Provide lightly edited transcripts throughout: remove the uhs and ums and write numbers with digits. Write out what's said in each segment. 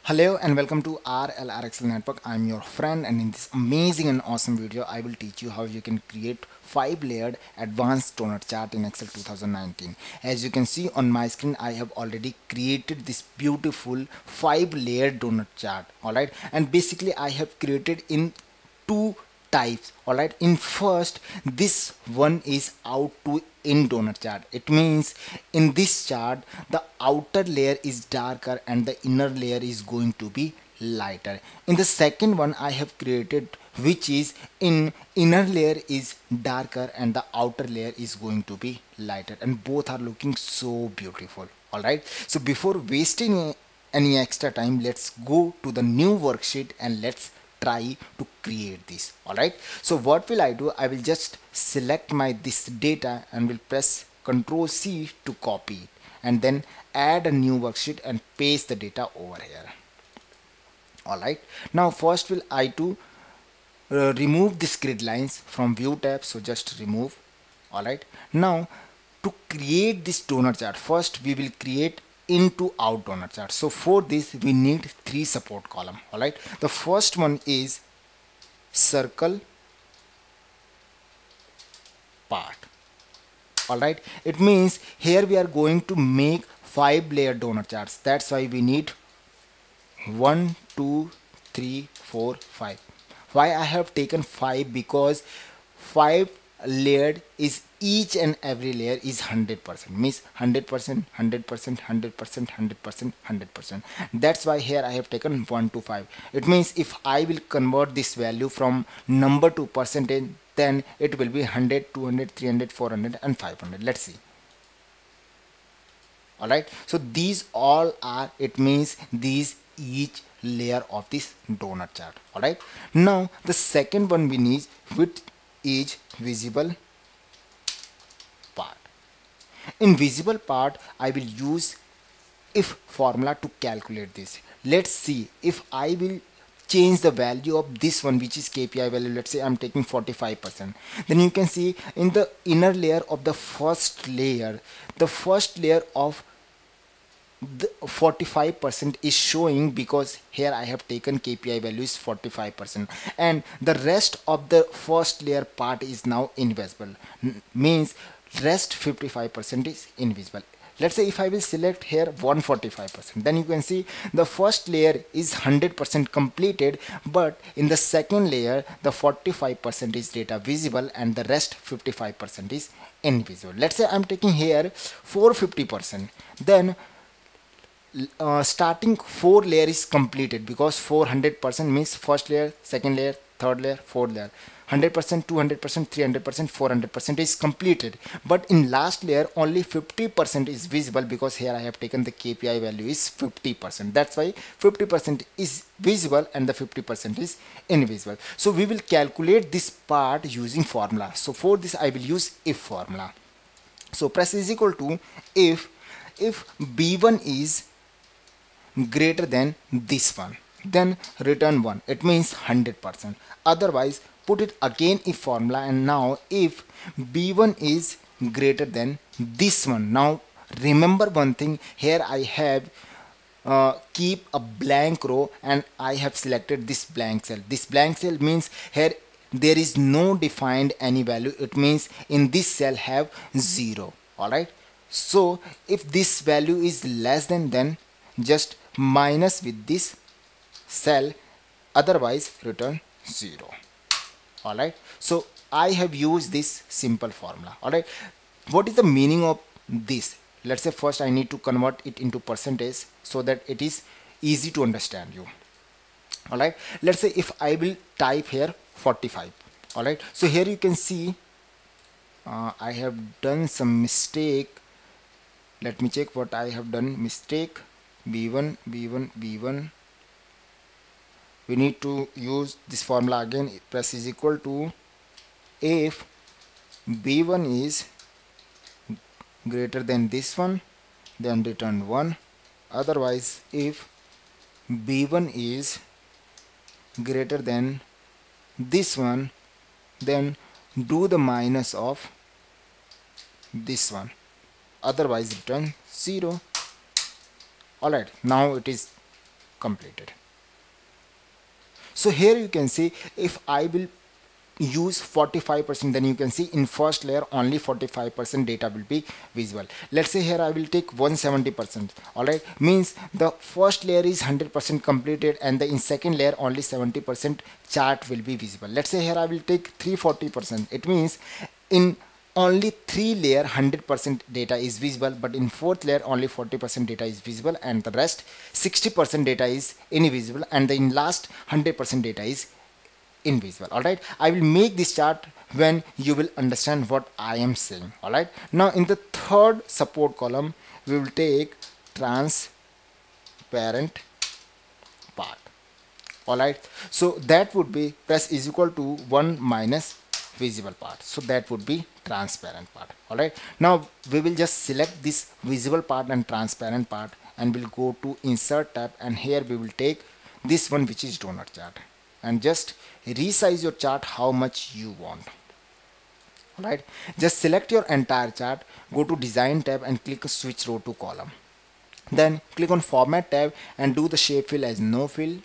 Hello and welcome to RLRXL Network. I'm your friend, and in this amazing and awesome video I will teach you how you can create 5 layered advanced donut chart in Excel 2019. As you can see on my screen, I have already created this beautiful 5 layered donut chart. Alright, and basically I have created in two types. Alright, in first, this one is out to in donut chart. It means in this chart the outer layer is darker and the inner layer is going to be lighter. In the second one I have created, which is in inner layer is darker and the outer layer is going to be lighter, and both are looking so beautiful. Alright, so before wasting any extra time, let's go to the new worksheet and let's try to create this. Alright, so what will I do? I will just select my this data and will press Ctrl C to copy it, and then add a new worksheet and paste the data over here. Alright, now first will I to remove this grid lines from view tab, so just remove. Alright, now to create this donut chart, first we will create into out donut chart. So for this we need three support column. Alright, the first one is circle part. Alright, it means here we are going to make 5 layer donut charts. That's why we need 1 2 3 4 5. Why I have taken 5? Because 5 layered is each and every layer is 100%, means 100%, 100%, 100%, 100%, 100%. That's why here I have taken 1 to 5. It means if I will convert this value from number to percentage, then it will be 100, 200, 300, 400 and 500. Let's see. Alright, so these all are, it means these each layer of this donut chart. Alright, now the second one we need, which is visible part. In visible part I will use if formula to calculate this. Let's see if I will change the value of this one, which is KPI value. Let's say I'm taking 45%. Then you can see in the inner layer of the first layer of the 45% is showing, because here I have taken KPI value is 45%, and the rest of the first layer part is now invisible. Means rest 55% is invisible. Let's say if I will select here 145%, then you can see the first layer is 100% completed, but in the second layer the 45% is data visible and the rest 55% is invisible. Let's say I'm taking here 450%, then starting 4 layer is completed, because 400% means first layer, second layer, third layer, fourth layer. 100%, 200%, 300%, 400% is completed, but in last layer only 50% is visible, because here I have taken the KPI value is 50%. That's why 50% is visible and the 50% is invisible. So we will calculate this part using formula. So for this I will use if formula. So press is equal to if b1 is greater than this one, then return 1. It means 100%. Otherwise put it again if formula, and now if b1 is greater than this one. Now remember one thing, here I have keep a blank row and I have selected this blank cell. This blank cell means here there is no defined any value. It means in this cell have 0. Alright, so if this value is less than, then just minus with this cell, otherwise return 0. Alright, so I have used this simple formula. Alright, what is the meaning of this? Let's say first I need to convert it into percentage so that it is easy to understand you. Alright, let's say if I will type here 45. Alright, so here you can see I have done some mistake. Let me check what I have done mistake. b1 we need to use this formula again. Press is equal to if b1 is greater than this one, then return 1. Otherwise if b1 is greater than this one, then do the minus of this one, otherwise return 0. Alright, now it is completed. So here you can see if I will use 45%, then you can see in first layer only 45% data will be visible. Let's say here I will take 170%. All right, means the first layer is 100% completed and the in second layer only 70% chart will be visible. Let's say here I will take 340%. It means in only 3 layer 100% data is visible, but in fourth layer only 40% data is visible and the rest 60% data is invisible, and the in last 100% data is invisible. All right, I will make this chart when you will understand what I am saying. All right, now in the third support column we will take transparent part. All right, so that would be press is equal to 1 minus visible part, so that would be transparent part. All right, now we will just select this visible part and transparent part and we'll go to insert tab, and here we will take this one which is donut chart, and just resize your chart how much you want. All right, just select your entire chart, go to design tab and click switch row to column, then click on format tab and do the shape fill as no fill.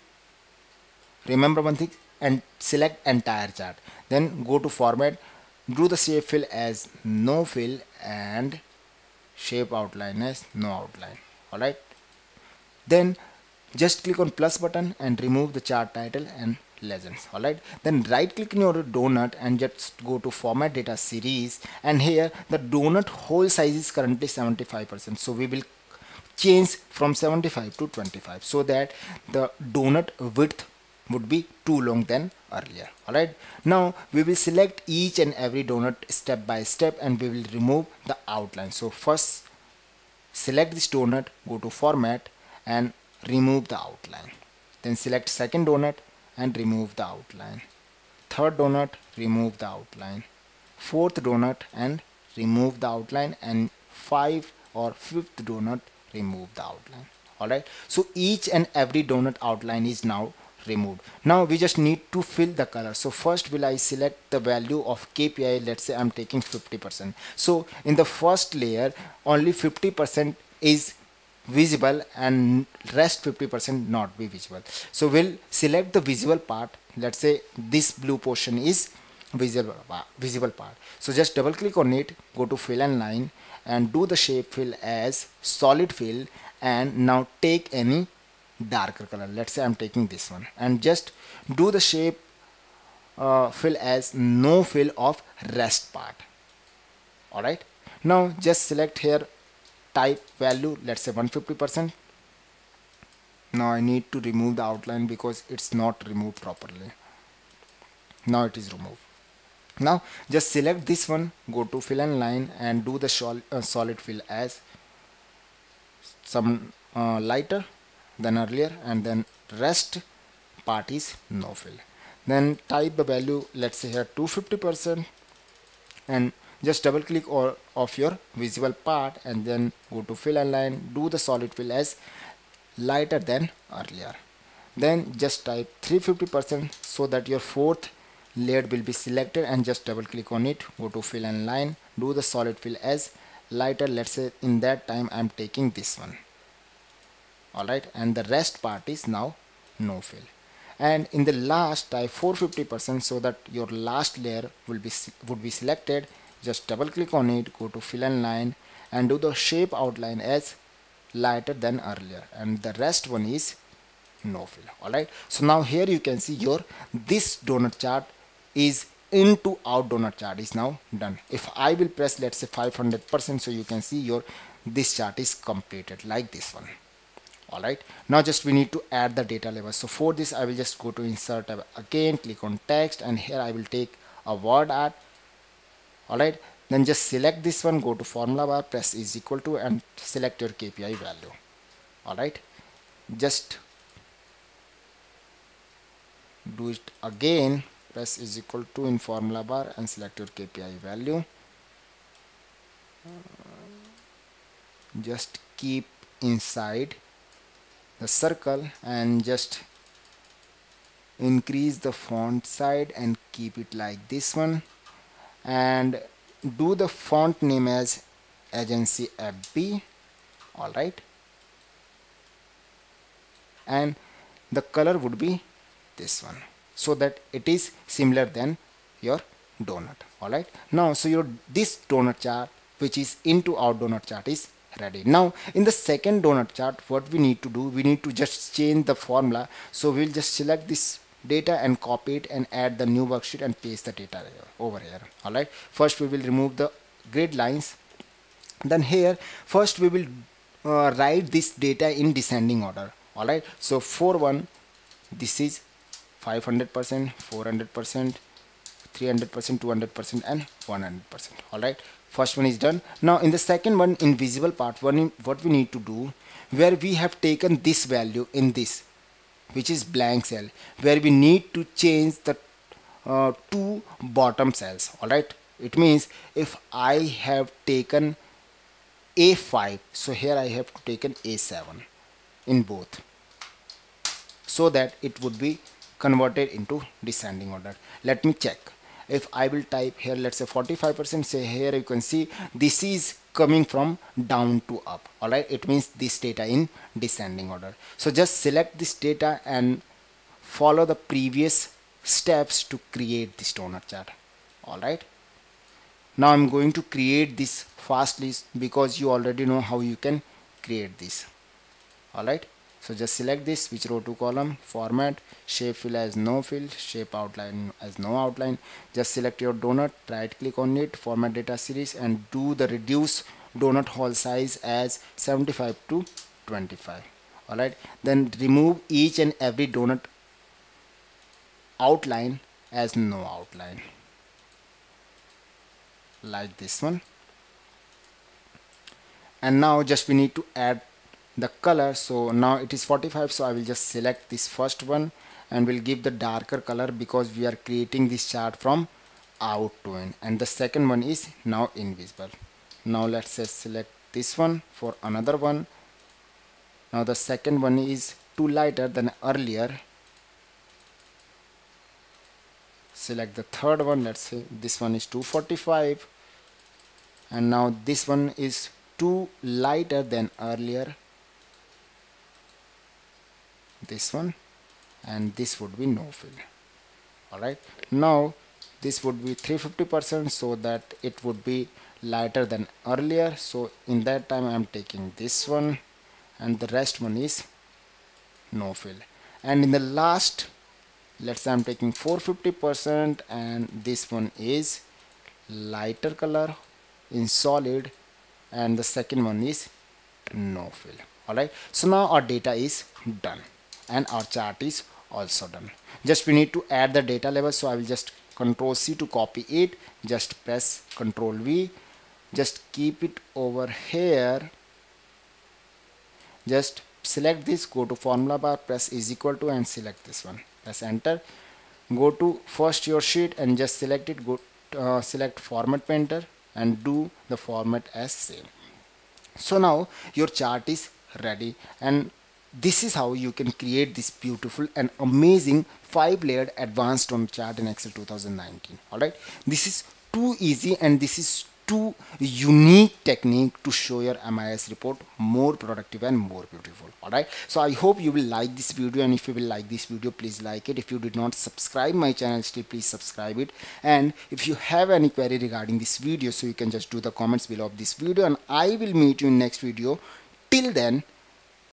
Remember one thing, and select entire chart, then go to format, do the shape fill as no fill and shape outline as no outline. All right, then just click on plus button and remove the chart title and legends. All right, then right click in your donut and just go to format data series, and here the donut whole size is currently 75%, so we will change from 75 to 25 so that the donut width would be too long than earlier. All right, now we will select each and every donut step by step and we will remove the outline. So first select this donut, go to format and remove the outline, then select second donut and remove the outline, third donut, remove the outline, fourth donut and remove the outline, and fifth donut, remove the outline. All right, so each and every donut outline is now removed. Now we just need to fill the color. So first will I select the value of KPI. Let's say I'm taking 50%. So in the first layer only 50% is visible and rest 50% not be visible. So we'll select the visible part. Let's say this blue portion is visible part. So just double click on it, go to fill and line and do the shape fill as solid fill, and now take any darker color. Let's say I'm taking this one and just do the shape fill as no fill of rest part. All right, now just select here type value, let's say 150%. Now I need to remove the outline because it's not removed properly. Now it is removed. Now just select this one, go to fill and line and do the solid fill as some lighter than earlier, and then rest part is no fill. Then type the value, let's say here 250%, and just double click of your visible part and then go to fill and line, do the solid fill as lighter than earlier. Then just type 350% so that your fourth layer will be selected, and just double click on it, go to fill and line, do the solid fill as lighter. Let's say in that time I'm taking this one. All right, and the rest part is now no fill. And in the last type 450% so that your last layer would be selected. Just double click on it, go to fill and line and do the shape outline as lighter than earlier, and the rest one is no fill. All right, so now here you can see your this donut chart is into out donut chart is now done. If I will press let's say 500%, so you can see your this chart is completed like this one. All right, now just we need to add the data level. So for this I will just go to insert tab again, click on text, and here I will take a word art. All right, then just select this one, go to formula bar, press is equal to and select your KPI value. All right, just do it again, press is equal to in formula bar and select your KPI value. Just keep inside the circle and just increase the font size and keep it like this one, and do the font name as agency FB. All right, and the color would be this one, so that it is similar than your donut. Alright, now so your this donut chart which is into our donut chart is ready. Now in the second donut chart, what we need to do, we need to just change the formula. So we'll just select this data and copy it and add the new worksheet and paste the data over here. Alright, first we will remove the grid lines. Then here first we will write this data in descending order. Alright, so for one, this is 500%, 400%, 300%, 200% and 100%. Alright, first one is done. Now in the second one, invisible part, what we need to do, where we have taken this value in this, which is blank cell, where we need to change the two bottom cells. Alright, it means if I have taken A5, so here I have taken A7 in both, so that it would be converted into descending order. Let me check. If I will type here, let's say 45%, say here you can see this is coming from down to up. Alright, it means this data in descending order. So just select this data and follow the previous steps to create this donut chart. Alright, now I'm going to create this fast list because you already know how you can create this. Alright, so just select this, switch row to column, format, shape fill as no fill, shape outline as no outline. Just select your donut, right click on it, format data series and do the reduce donut hole size as 75 to 25. Alright, then remove each and every donut outline as no outline, like this one. And now just we need to add the color. So now it is 45, so I will just select this first one and will give the darker color because we are creating this chart from out to in, and the second one is now invisible. Now let's just select this one for another one. Now the second one is too lighter than earlier. Select the third one, let's say this one is 245, and now this one is too lighter than earlier, this one, and this would be no fill. Alright, now this would be 350%, so that it would be lighter than earlier. So in that time I am taking this one, and the rest one is no fill. And in the last, let's say I'm taking 450%, and this one is lighter color in solid, and the second one is no fill. Alright, so now our data is done and our chart is also done. Just we need to add the data level, so I will just Ctrl C to copy it, just press Ctrl V, just keep it over here, just select this, go to formula bar, press is equal to and select this one, press enter, go to first your sheet and just select it, go select format painter and do the format as same. So now your chart is ready, and this is how you can create this beautiful and amazing 5-layered advanced donut chart in Excel 2019. Alright, this is too easy and this is too unique technique to show your MIS report more productive and more beautiful. Alright, so I hope you will like this video, and if you will like this video, please like it. If you did not subscribe my channel still, please subscribe it. And if you have any query regarding this video, so you can just do the comments below of this video, and I will meet you in next video. Till then,